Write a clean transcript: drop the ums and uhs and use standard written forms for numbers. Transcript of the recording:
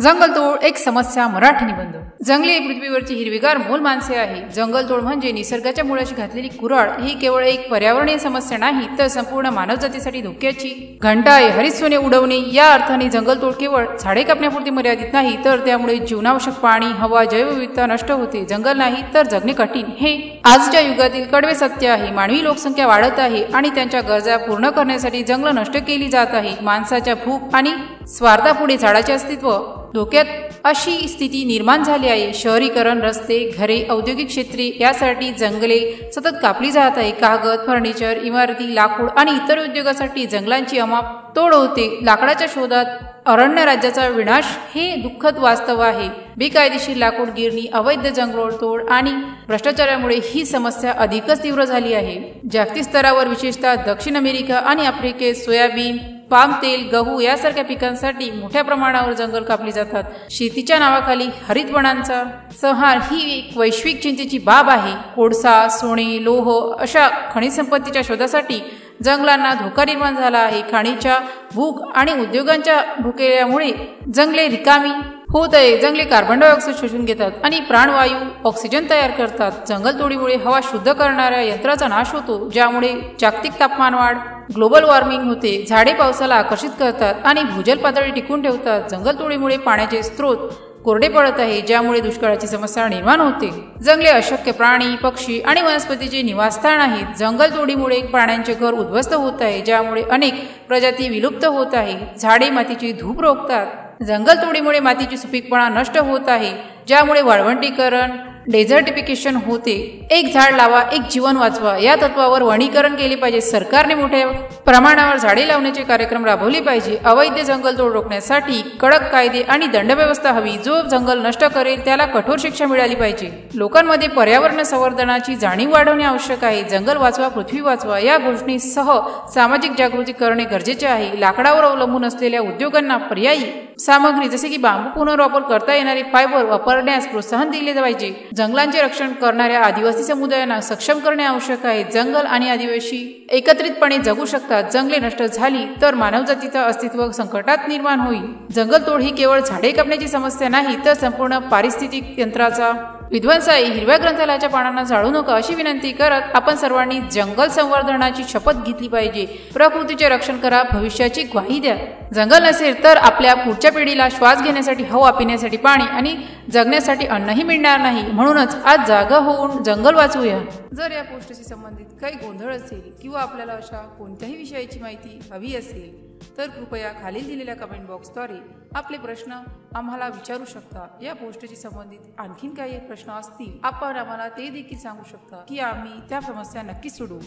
जंगलतोड एक समस्या मराठी निबंध। जंगले पृथ्वीवरची हिरवीगार मूल माणसे आहे। जंगलतोड म्हणजे निसर्गाच्या मुळाशी घातलेली कुऱ्हाड। ही केवळ एक पर्यावरणीय समस्या नाही तर संपूर्ण मानवजातीसाठी धोक्याची घंटा आहे। हरित सोने उडवणे या अर्थाने जंगलतोड केवळ झाडे कापण्यापुरती मर्यादित नाही तर त्यामुळे जीवनावश्यक पाणी, हवा, जैवविविधता नष्ट होते। जंगल नाही तर जगणे कठीण हे आजच्या युगातील कडवे सत्य आहे। मानवी लोकसंख्या वाढत आहे आणि त्यांच्या गरजा पूर्ण करण्यासाठी जंगल नष्ट केली जात आहे। माणसाच्या भूक आणि स्वार्थापुढे झाडाचे अस्तित्व धोक्यात अशी स्थिती निर्माण झाली आहे। शहरीकरण, रस्ते, घरे, औद्योगिक क्षेत्रे यासाठी जंगले सतत कापली जात आहे। कागद, फर्निचर, इमारती, लाकूड आणि इतर उद्योगासाठी जंगलांची अमाप तोड होते। लाकडाच्या शोधात अरण्य राज्याचा विनाश हे दुःखद वास्तव आहे। बेकायदेशीर लाकूड गिरणी, अवैध जंगलतोड आणि भ्रष्टाचारामुळे ही समस्या अधिकच तीव्र झाली आहे। जागतिक स्तरावर विशेषतः दक्षिण अमेरिका आणि आफ्रिकेत सोयाबीन, पाम तेल, गहू यासारख्या पिकांसाठी मोठ्या प्रमाणावर जंगल कापली जातात। शेतीच्या नावाखाली हरित वनांचा संहार ही एक वैश्विक चिंतेची बाब आहे। कोळसा, सोने, लोह अशा खनिज संपत्तीच्या शोधासाठी जंगलांना धोका निर्माण झाला आहे। खाणीच्या भूक आणि उद्योगांच्या भुकेल्यामुळे जंगले रिकामी होत आहे। जंगले कार्बन डायऑक्साईड शोषून घेतात आणि प्राणवायू ऑक्सिजन तयार करतात। जंगलतोडीमुळे हवा शुद्ध करणाऱ्या यंत्राचा नाश होतो, ज्यामुळे जागतिक तापमान वाढ, ग्लोबल वॉर्मिंग होते। झाडे पावसाला आकर्षित करतात आणि भूजल पातळी टिकून ठेवतात। जंगलतोडीमुळे पाण्याचे स्रोत कोरडे पडत आहे, ज्यामुळे दुष्काळाची समस्या निर्माण होते। जंगले अशक्य प्राणी, पक्षी आणि वनस्पतीचे निवासस्थान आहेत। जंगलतोडीमुळे प्राण्यांचे घर उद्ध्वस्त होत आहे, ज्यामुळे अनेक प्रजाती विलुप्त होत आहेत। झाडे मातीची धूप रोखतात। जंगलतोडीमुळे मातीची सुपीकपणा नष्ट होत आहे, ज्यामुळे वाळवंटीकरण, डेझर्टिफिकेशन होते। एक झाड लावा, एक जीवन वाचवा या तत्वावर वनीकरण केले पाहिजे। सरकारने मोठ्या प्रमाणावर झाडे लावण्याचे कार्यक्रम राबवले पाहिजे। अवैध जंगलतोड रोखण्यासाठी कडक कायदे आणि दंडव्यवस्था हवी। जो जंगल नष्ट करेल त्याला कठोर शिक्षा मिळाली पाहिजे। लोकांमध्ये पर्यावरण संवर्धनाची जाणीव वाढवणे आवश्यक आहे। जंगल वाचवा, पृथ्वी वाचवा या घोषणेसह सामाजिक जागृती करणे गरजेचे आहे। लाकडावर अवलंबून असलेल्या उद्योगांना पर्यायी सामग्री जसे की बांबू पुनर्वापर करता येणारे फायबर वापरण्यास प्रोत्साहन दिले पाहिजे। जंगलांचे रक्षण करणाऱ्या आदिवासी समुदायांना सक्षम करणे आवश्यक आहे। जंगल आणि आदिवासी एकत्रितपणे जगू शकतात। जंगले नष्ट झाली तर मानवजातीचे अस्तित्व संकटात निर्माण होईल। जंगलतोड ही केवळ झाडे कापण्याची समस्या नाही तर संपूर्ण पारिस्थितिक यंत्राचा विध्वंस आहे। हिरव्या ग्रंथालयाच्या पानांना जाळू नका अशी विनंती करत आपण सर्वांनी जंगल संवर्धनाची शपथ घेतली पाहिजे। प्रकृतीचे रक्षण करा, भविष्याची ग्वाही द्या। जंगल नसेल तर आपल्या पुढच्या पिढीला श्वास घेण्यासाठी हवा, पिण्यासाठी पाणी आणि जगण्यासाठी अन्नही मिळणार नाही। म्हणूनच आज जागा होऊन जंगल वाचवूया। जर या पोस्टशी संबंधित काही गोंधळ असेल किंवा आपल्याला अशा कोणत्याही विषयाची माहिती हवी असेल तर कृपया खालील दिलेल्या कमेंट बॉक्सद्वारे आपले प्रश्न आम्हाला विचारू शकता। या पोस्टशी संबंधित आणखीन काही प्रश्न असतील आपण आम्हाला ते देखील सांगू शकता की आम्ही त्या समस्या नक्कीच सोडवू।